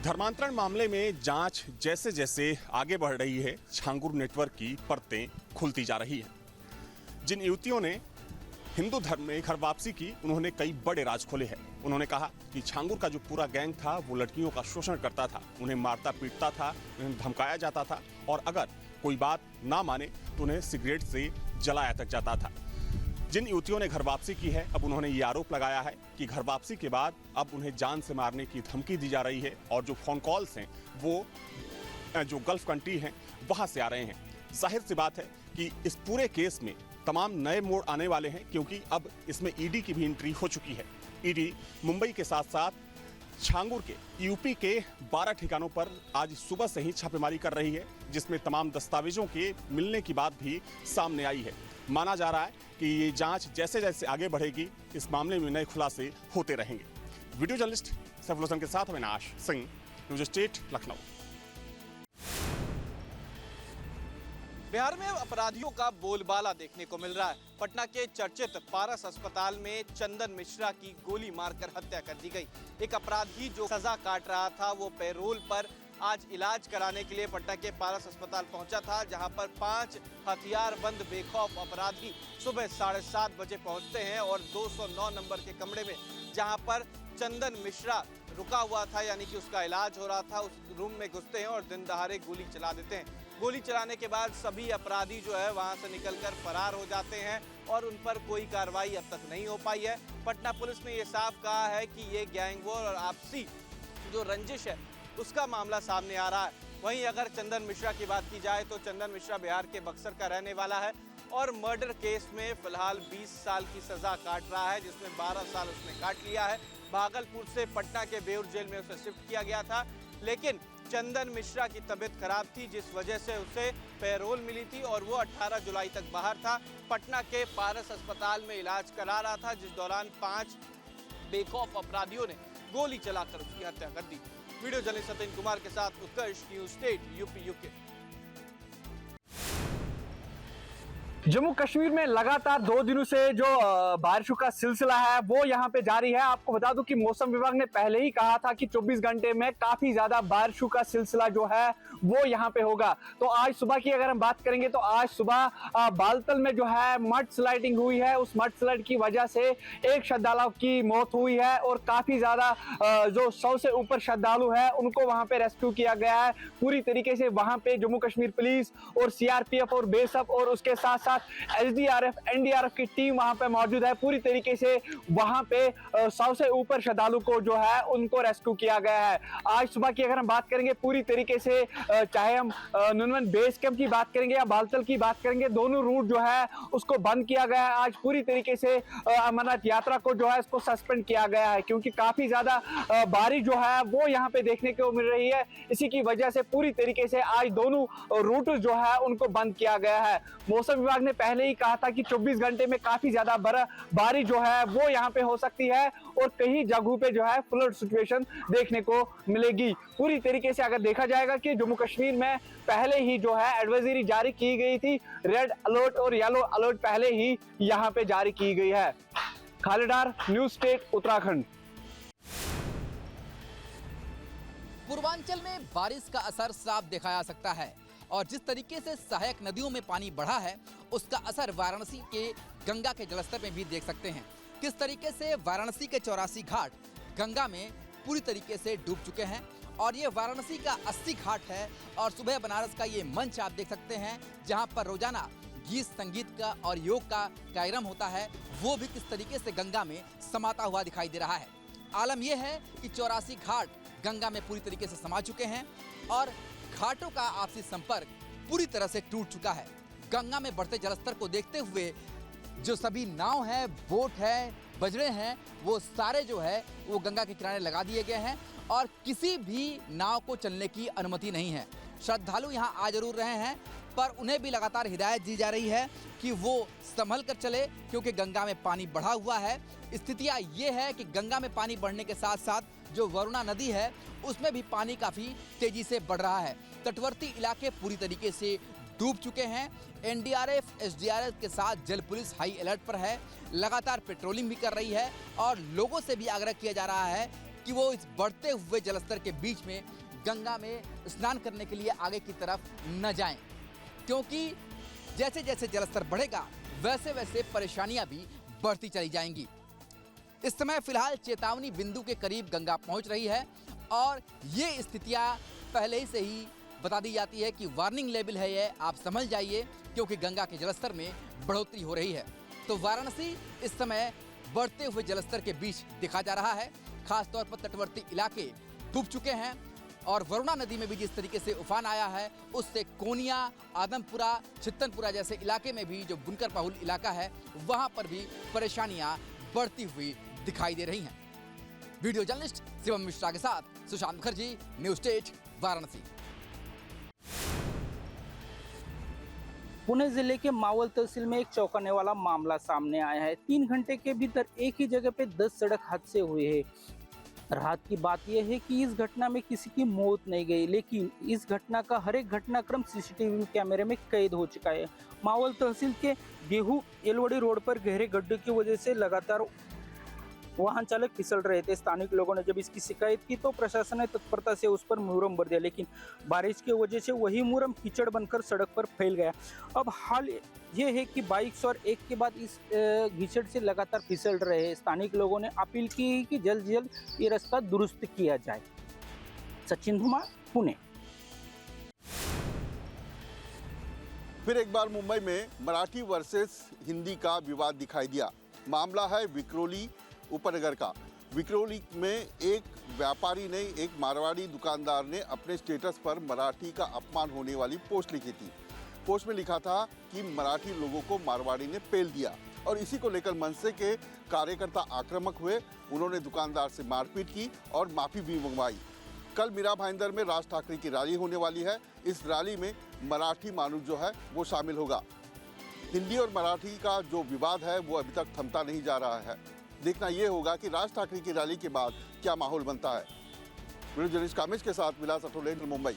धर्मांतरण मामले में जांच जैसे जैसे आगे बढ़ रही है, छांगुर नेटवर्क की परतें खुलती जा रही है। जिन युवतियों ने हिंदू धर्म में घर वापसी की, उन्होंने कई बड़े राज खोले हैं। उन्होंने कहा कि छांगुर का जो पूरा गैंग था वो लड़कियों का शोषण करता था, उन्हें मारता पीटता था, उन्हें धमकाया जाता था और अगर कोई बात ना माने तो उन्हें सिगरेट से जलाया तक जाता था। जिन युवतियों ने घर वापसी की है, अब उन्होंने ये आरोप लगाया है कि घर वापसी के बाद अब उन्हें जान से मारने की धमकी दी जा रही है और जो फोन कॉल्स हैं वो जो गल्फ कंट्री हैं वहां से आ रहे हैं। जाहिर सी बात है कि इस पूरे केस में तमाम नए मोड़ आने वाले हैं, क्योंकि अब इसमें ईडी की भी एंट्री हो चुकी है। ईडी मुंबई के साथ साथ छांगुर के यूपी के 12 ठिकानों पर आज सुबह से ही छापेमारी कर रही है, जिसमें तमाम दस्तावेजों के मिलने की बात भी सामने आई है। माना जा रहा है कि ये जांच जैसे जैसे आगे बढ़ेगी, इस मामले में नए खुलासे होते रहेंगे। वीडियो जर्नलिस्ट सैफुल हसन के साथ अविनाश सिंह, न्यूज स्टेट, लखनऊ। बिहार में अपराधियों का बोलबाला देखने को मिल रहा है। पटना के चर्चित पारस अस्पताल में चंदन मिश्रा की गोली मारकर हत्या कर दी गई। एक अपराधी जो सजा काट रहा था वो पैरोल पर आज इलाज कराने के लिए पटना के पारस अस्पताल पहुंचा था, जहां पर 5 हथियारबंद बेखौफ अपराधी सुबह 7:30 बजे पहुंचते हैं और 209 नंबर के कमरे में जहां पर चंदन मिश्रा रुका हुआ था, यानी कि उसका इलाज हो रहा था, उस रूम में घुसते हैं और दिन दहाड़े गोली चला देते हैं। गोली चलाने के बाद सभी अपराधी जो है वहां से निकलकर फरार हो जाते हैं और उन पर कोई कार्रवाई अब तक नहीं हो पाई है। पटना पुलिस ने ये साफ कहा है कि ये गैंग वॉर और आपसी जो रंजिश है उसका मामला सामने आ रहा है। वहीं अगर चंदन मिश्रा की बात की जाए तो चंदन मिश्रा बिहार के बक्सर का रहने वाला है और मर्डर केस में फिलहाल 20 साल की सजा काट रहा है, जिसमें 12 साल उसने काट लिया है। भागलपुर से पटना के बेउर जेल में उसे शिफ्ट किया गया था, लेकिन चंदन मिश्रा की तबीयत खराब थी, जिस वजह से उसे पैरोल मिली थी और वो 18 जुलाई तक बाहर था। पटना के पारस अस्पताल में इलाज करा रहा था, जिस दौरान 5 बेखौफ अपराधियों ने गोली चलाकर उसकी हत्या कर दी। वीडियो जर्नलिस्ट सतीन कुमार के साथ Utkarsh, news state, UP UK. Jammu Kashmir में लगातार 2 दिनों से जो बारिशों का सिलसिला है वो यहाँ पे जारी है। आपको बता दूं कि मौसम विभाग ने पहले ही कहा था कि 24 घंटे में काफी ज्यादा बारिशों का सिलसिला जो है वो यहाँ पे होगा। तो आज सुबह की अगर हम बात करेंगे तो आज सुबह बालतल में जो है मड स्लाइडिंग हुई है। उस मड स्लाइड की वजह से एक श्रद्धालु की मौत हुई है और काफी ज्यादा जो 100 से ऊपर श्रद्धालु है उनको वहां पे रेस्क्यू किया गया है। पूरी तरीके से वहां पे जम्मू कश्मीर पुलिस और सीआरपीएफ और बेसअप और उसके साथ साथ एसडीआरएफ एनडीआरएफ की टीम वहां पे मौजूद है। पूरी तरीके से वहां पे 100 से ऊपर श्रद्धालु को जो है उनको रेस्क्यू किया गया है। आज सुबह की अगर हम बात करेंगे पूरी तरीके से चाहे हम नुनवन बेस कैंप की बात करेंगे या बालतल की बात करेंगे, दोनों रूट जो है उसको बंद किया गया है। आज पूरी तरीके से अमरनाथ यात्रा को जो है इसको सस्पेंड किया गया है, क्योंकि काफी ज्यादा बारिश जो है वो यहाँ पे देखने को मिल रही है। इसी की वजह से पूरी तरीके से आज दोनों रूट जो है उनको बंद किया गया है। मौसम विभाग ने पहले ही कहा था कि 24 घंटे में काफी ज्यादा बारिश जो है वो यहाँ पे हो सकती है और कई जगहों पे जो है फ्लड सिचुएशन देखने को मिलेगी। पूरी तरीके से अगर देखा जाएगा कि जम्मू कश्मीर में पहले ही जो है एडवाइजरी जारी की गई थी, रेड अलर्ट और येलो अलर्ट पहले ही यहाँ पे जारी की गई है। खालिदार, न्यूज स्टेट, उत्तराखंड। पूर्वांचल में बारिश का असर साफ देखा जा सकता है और जिस तरीके से सहायक नदियों में पानी बढ़ा है उसका असर वाराणसी के गंगा के जलस्तर में भी देख सकते हैं। किस तरीके से वाराणसी के 84 घाट गंगा में पूरी तरीके से डूब चुके हैं और ये वाराणसी का 80 घाट है और सुबह बनारस का ये मंच आप देख सकते हैं, जहां पर रोजाना गीत संगीत का और योग का कार्यक्रम होता है, वो भी किस तरीके से गंगा में समाता हुआ दिखाई दे रहा है। आलम यह है कि 84 घाट गंगा में पूरी तरीके से समा चुके हैं और घाटों का आपसी संपर्क पूरी तरह से टूट चुका है। गंगा में बढ़ते जलस्तर को देखते हुए जो सभी नाव है, बोट है, बजड़े हैं, वो सारे जो है वो गंगा के किनारे लगा दिए गए हैं और किसी भी नाव को चलने की अनुमति नहीं है। श्रद्धालु यहाँ आ जरूर रहे हैं पर उन्हें भी लगातार हिदायत दी जा रही है कि वो संभल कर चले, क्योंकि गंगा में पानी बढ़ा हुआ है। स्थितियाँ ये है कि गंगा में पानी बढ़ने के साथ साथ जो वरुणा नदी है उसमें भी पानी काफ़ी तेजी से बढ़ रहा है। तटवर्ती इलाके पूरी तरीके से डूब चुके हैं। एनडीआरएफ एसडीआरएफ के साथ जल पुलिस हाई अलर्ट पर है, लगातार पेट्रोलिंग भी कर रही है और लोगों से भी आग्रह किया जा रहा है कि वो इस बढ़ते हुए जलस्तर के बीच में गंगा में स्नान करने के लिए आगे की तरफ न जाएं, क्योंकि जैसे जैसे जलस्तर बढ़ेगा वैसे वैसे परेशानियां भी बढ़ती चली जाएंगी। इस समय फिलहाल चेतावनी बिंदु के करीब गंगा पहुंच रही है और ये स्थितियां पहले से ही बता दी जाती है कि वार्निंग लेवल है ये, आप समझ जाइए, क्योंकि गंगा के जलस्तर में बढ़ोतरी हो रही है। तो वाराणसी इस समय बढ़ते हुए जलस्तर के बीच दिखा जा रहा है। खासतौर पर तटवर्ती इलाके डूब चुके हैं और वरुणा नदी में भी जिस तरीके से उफान आया है उससे कोनिया, आदमपुरा, छित्तनपुरा जैसे इलाके में भी जो बुनकर बाहुल इलाका है वहां पर भी परेशानियां बढ़ती हुई दिखाई दे रही हैं। वीडियो जर्नलिस्ट शिवम मिश्रा के साथ सुशांत मुखर्जी, न्यूज़ 8 वाराणसी। पुणे जिले के मावल तहसील में एक चौंकाने वाला मामला सामने आया है। 3 घंटे के भीतर एक ही जगह पे 10 सड़क हादसे हुए हैं। राहत की बात यह है कि इस घटना में किसी की मौत नहीं गई, लेकिन इस घटना का हर एक घटनाक्रम सीसीटीवी कैमरे में कैद हो चुका है। मावल तहसील के गेहूं एलवड़ी रोड पर गहरे गड्ढे की वजह से लगातार वाहन चालक फिसल रहे थे। स्थानिक लोगों ने जब इसकी शिकायत की तो प्रशासन ने तत्परता से उस पर मुरम भर दिया, लेकिन बारिश की वजह से वही मुरम कीचड़ बनकर सड़क पर फैल गया। अब हाल ये है कि बाइक्स और एक के बाद इस कीचड़ से लगातार फिसल रहे हैं। स्थानिक लोगों ने अपील की कि जल्द से जल्द ये रास्ता दुरुस्त किया जाए। सचिन धुमा, पुणे। फिर एक बार मुंबई में मराठी वर्सेस हिंदी का विवाद दिखाई दिया। मामला है विक्रोली उपनगर का। विक्रोली में एक व्यापारी ने, एक मारवाड़ी दुकानदार ने अपने स्टेटस पर मराठी का अपमान होने वाली पोस्ट लिखी थी। पोस्ट में लिखा था कि मराठी लोगों को मारवाड़ी ने पेल दिया और इसी को लेकर मनसे के कार्यकर्ता आक्रामक हुए। उन्होंने दुकानदार से मारपीट की और माफी भी मंगवाई। कल मीरा भाईंदर में राज ठाकरे की रैली होने वाली है। इस रैली में मराठी मानुष जो है वो शामिल होगा। हिंदी और मराठी का जो विवाद है वो अभी तक थमता नहीं जा रहा है। देखना ये होगा कि राज ठाकरे की रैली के बाद क्या माहौल बनता है। वीडियो जर्नलिस्ट कामेश के साथ विलास अठोले, मुंबई।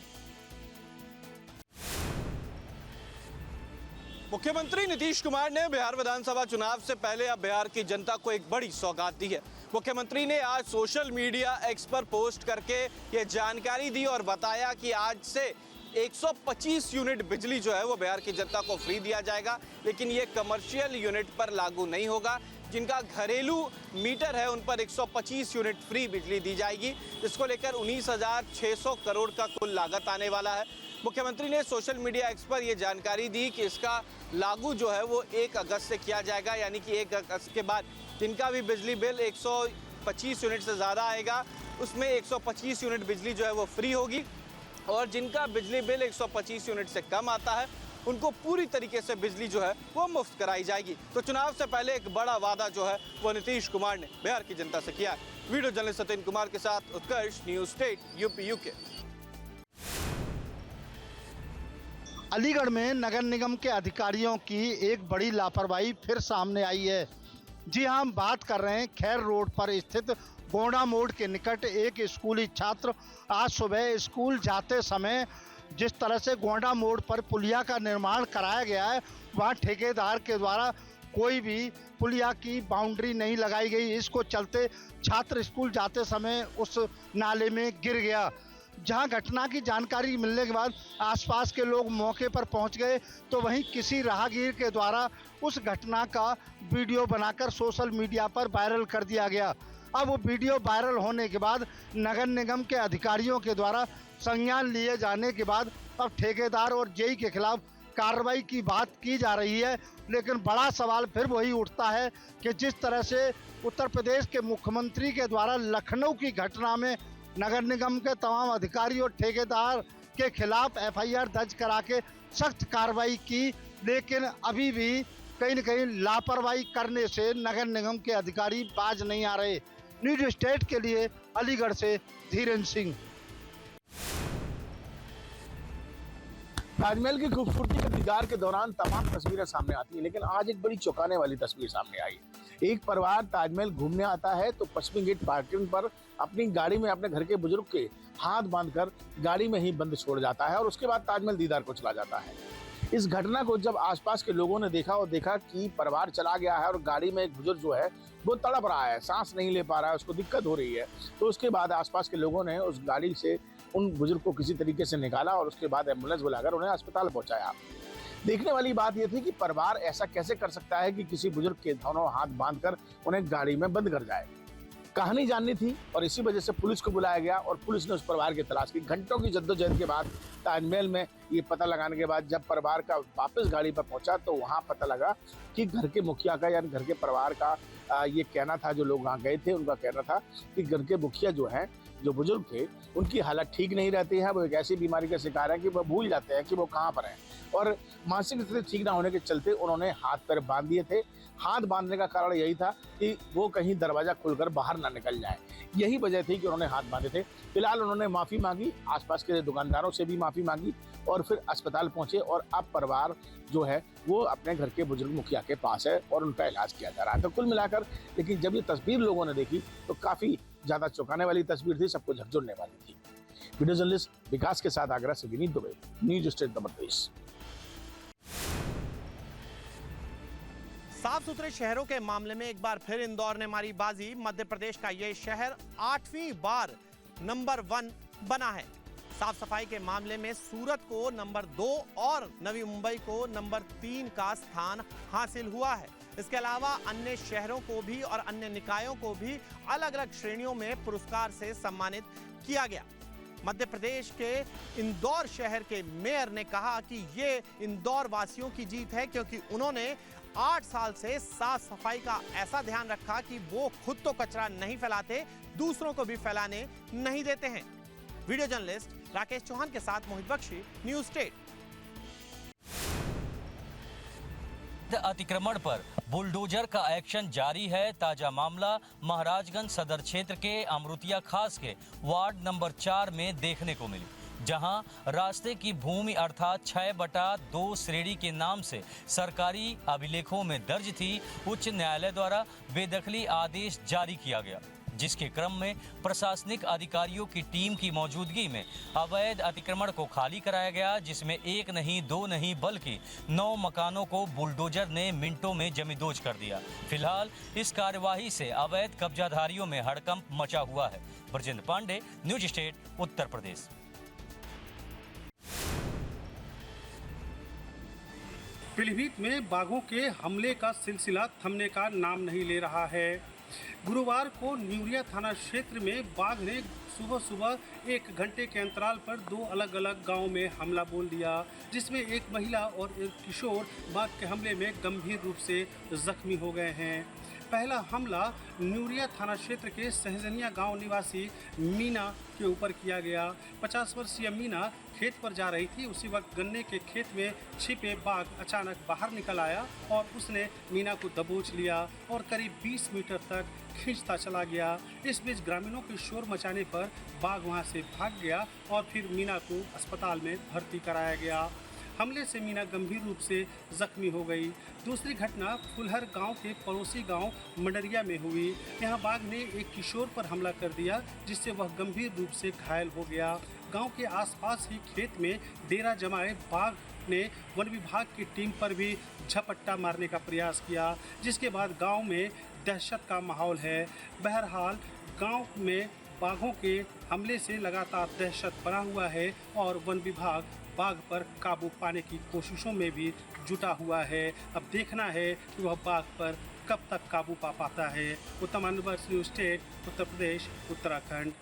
मुख्यमंत्री नीतीश कुमार ने बिहार विधानसभा चुनाव से पहले अब बिहार की जनता को एक बड़ी सौगात दी है। मुख्यमंत्री ने आज सोशल मीडिया एक्स पर पोस्ट करके ये जानकारी दी और बताया कि आज से 125 यूनिट बिजली जो है वो बिहार की जनता को फ्री दिया जाएगा, लेकिन ये कमर्शियल यूनिट पर लागू नहीं होगा। जिनका घरेलू मीटर है उन पर 125 यूनिट फ्री बिजली दी जाएगी, जिसको लेकर 19,600 करोड़ का कुल लागत आने वाला है। मुख्यमंत्री ने सोशल मीडिया एक्स पर ये जानकारी दी कि इसका लागू जो है वो 1 अगस्त से किया जाएगा, यानी कि 1 अगस्त के बाद जिनका भी बिजली बिल 125 यूनिट से ज़्यादा आएगा उसमें 125 यूनिट बिजली जो है वो फ्री होगी और जिनका बिजली बिल 125 यूनिट से कम आता है उनको पूरी तरीके से बिजली जो है वो मुफ्त कराई जाएगी। तो चुनाव से पहले एक बड़ा वादा जो है वो नीतीश कुमार ने बिहार की जनता से किया है। वीडियो जर्नलिस्ट सत्येंद्र कुमार के साथ उत्कर्ष, न्यूज़ 8 यूपी यूके। अलीगढ़ में नगर निगम के अधिकारियों की एक बड़ी लापरवाही फिर सामने आई है। जी हाँ, हम बात कर रहे हैं खैर रोड पर स्थित गोंडा मोड़ के निकट एक स्कूली छात्र आज सुबह स्कूल जाते समय जिस तरह से गोंडा मोड़ पर पुलिया का निर्माण कराया गया है, वहाँ ठेकेदार के द्वारा कोई भी पुलिया की बाउंड्री नहीं लगाई गई। इसको चलते छात्र स्कूल जाते समय उस नाले में गिर गया। जहां घटना की जानकारी मिलने के बाद आसपास के लोग मौके पर पहुंच गए तो वहीं किसी राहगीर के द्वारा उस घटना का वीडियो बनाकर सोशल मीडिया पर वायरल कर दिया गया। अब वो वीडियो वायरल होने के बाद नगर निगम के अधिकारियों के द्वारा संज्ञान लिए जाने के बाद अब ठेकेदार और जेई के खिलाफ कार्रवाई की बात की जा रही है। लेकिन बड़ा सवाल फिर वही उठता है कि जिस तरह से उत्तर प्रदेश के मुख्यमंत्री के द्वारा लखनऊ की घटना में नगर निगम के तमाम अधिकारी और ठेकेदार के खिलाफ एफआईआर दर्ज करा के सख्त कार्रवाई की, लेकिन अभी भी कहीं न कहीं लापरवाही करने से नगर निगम के अधिकारी बाज नहीं आ रहे। न्यूज़ स्टेट के लिए अलीगढ़ से धीरेन्द्र सिंह। ताजमहल की खूबसूरती के दीदार के दौरान तमाम तस्वीरें सामने आती हैं, लेकिन आज एक बड़ी चौंकाने वाली तस्वीर सामने आई। एक परिवार ताजमहल घूमने आता है तो पश्चिमी गेट पार्किंग पर अपनी गाड़ी में अपने घर के बुजुर्ग के हाथ बांधकर गाड़ी में ही बंद छोड़ जाता है और उसके बाद ताजमहल दीदार को चला जाता है। इस घटना को जब आसपास के लोगों ने देखा और देखा कि परिवार चला गया है और गाड़ी में एक बुजुर्ग जो है वो तड़प रहा है, सांस नहीं ले पा रहा है, उसको दिक्कत हो रही है, तो उसके बाद आसपास के लोगों ने उस गाड़ी से उन बुजुर्ग को किसी तरीके से निकाला और उसके बाद एम्बुलेंस बुलाकर उन्हें अस्पताल पहुंचाया। देखने वाली बात यह थी कि परिवार ऐसा कैसे कर सकता है कि किसी बुजुर्ग के दोनों हाथ बांधकर उन्हें गाड़ी में बंद कर जाए। कहानी जाननी थी और इसी वजह से पुलिस को बुलाया गया और पुलिस ने उस परिवार की तलाश की। घंटों की जद्दोजहद के बाद ताजमहल में ये पता लगाने के बाद जब परिवार का वापस गाड़ी पर पहुंचा तो वहां पता लगा कि घर के मुखिया का यानी घर के परिवार का ये कहना था, जो लोग वहाँ गए थे उनका कहना था कि घर के मुखिया जो हैं, जो बुजुर्ग थे, उनकी हालत ठीक नहीं रहती है। वो एक ऐसी बीमारी का शिकार है कि वो भूल जाते हैं कि वो कहाँ पर हैं और मानसिक स्थिति ठीक ना होने के चलते उन्होंने हाथ पैर बांध दिए थे। हाथ बांधने का कारण यही था कि वो कहीं दरवाजा खुलकर बाहर ना निकल जाए, यही वजह थी कि उन्होंने हाथ बांधे थे। फिलहाल उन्होंने माफ़ी मांगी, आसपास के दुकानदारों से भी माफ़ी मांगी और फिर अस्पताल पहुंचे और अब परिवार जो है वो अपने घर के बुजुर्ग मुखिया के पास है और उनका इलाज किया जा रहा है। तो कुल मिलाकर लेकिन जब ये तस्वीर लोगों ने देखी तो काफ़ी ज़्यादा चौंकाने वाली तस्वीर थी, सबको झकझोरने वाली थी। वीडियो जर्नलिस्ट विकास के साथ आगरा से Vineet Dubey, news state number 23। साफ सुथरे शहरों के मामले में एक बार फिर इंदौर ने मारी बाजी। मध्य प्रदेश का ये शहर 8वीं बार नंबर 1 बना है। साफ सफाई के मामले में सूरत को नंबर 2 और नवी मुंबई को नंबर 3 का स्थान हासिल हुआ है। इसके अलावा अन्य शहरों को भी और अन्य निकायों को भी अलग अलग श्रेणियों में पुरस्कार से सम्मानित किया गया। मध्य प्रदेश के इंदौर शहर के मेयर ने कहा कि ये इंदौर वासियों की जीत है, क्योंकि उन्होंने 8 साल से साफ सफाई का ऐसा ध्यान रखा कि वो खुद तो कचरा नहीं फैलाते, दूसरों को भी फैलाने नहीं देते हैं। वीडियो जर्नलिस्ट राकेश चौहान के साथ मोहित बख्शी, न्यूज स्टेट। अतिक्रमण पर बुलडोजर का एक्शन जारी है। ताजा मामला महाराजगंज सदर क्षेत्र के अमृतिया खास के वार्ड नंबर 4 में देखने को मिली, जहां रास्ते की भूमि अर्थात 6/2 श्रेणी के नाम से सरकारी अभिलेखों में दर्ज थी। उच्च न्यायालय द्वारा बेदखली आदेश जारी किया गया, जिसके क्रम में प्रशासनिक अधिकारियों की टीम की मौजूदगी में अवैध अतिक्रमण को खाली कराया गया, जिसमें 1 नहीं 2 नहीं बल्कि 9 मकानों को बुलडोजर ने मिनटों में जमींदोज कर दिया। फिलहाल इस कार्यवाही से अवैध कब्जाधारियों में हड़कंप मचा हुआ है। Brajendra Pandey, news state, Uttar Pradesh. पीलीभीत में बाघों के हमले का सिलसिला थमने का नाम नहीं ले रहा है। गुरुवार को न्यूरिया थाना क्षेत्र में बाघ ने सुबह 1 घंटे के अंतराल पर 2 अलग अलग गांवों में हमला बोल दिया, जिसमें एक महिला और एक किशोर बाघ के हमले में गंभीर रूप से जख्मी हो गए हैं। पहला हमला न्यूरिया थाना क्षेत्र के सहजनिया गांव निवासी मीना के ऊपर किया गया। 50 वर्षीय मीना खेत पर जा रही थी। उसी वक्त गन्ने के खेत में छिपे बाघ अचानक बाहर निकल आया और उसने मीना को दबोच लिया और करीब 20 मीटर तक खींचता चला गया। इस बीच ग्रामीणों के शोर मचाने पर बाघ वहां से भाग गया और फिर मीना को अस्पताल में भर्ती कराया गया। हमले से मीना गंभीर रूप से जख्मी हो गई। दूसरी घटना फुलहर गांव के पड़ोसी गांव मंडरिया में हुई। यहां बाघ ने एक किशोर पर हमला कर दिया, जिससे वह गंभीर रूप से घायल हो गया। गांव के आसपास ही खेत में डेरा जमाए बाघ ने वन विभाग की टीम पर भी झपट्टा मारने का प्रयास किया, जिसके बाद गांव में दहशत का माहौल है। बहरहाल गांव में बाघों के हमले से लगातार दहशत बना हुआ है और वन विभाग बाघ पर काबू पाने की कोशिशों में भी जुटा हुआ है। अब देखना है कि वह बाघ पर कब तक काबू पा पाता है। उत्तम न्यूज स्टेट, उत्तर प्रदेश, उत्तराखंड।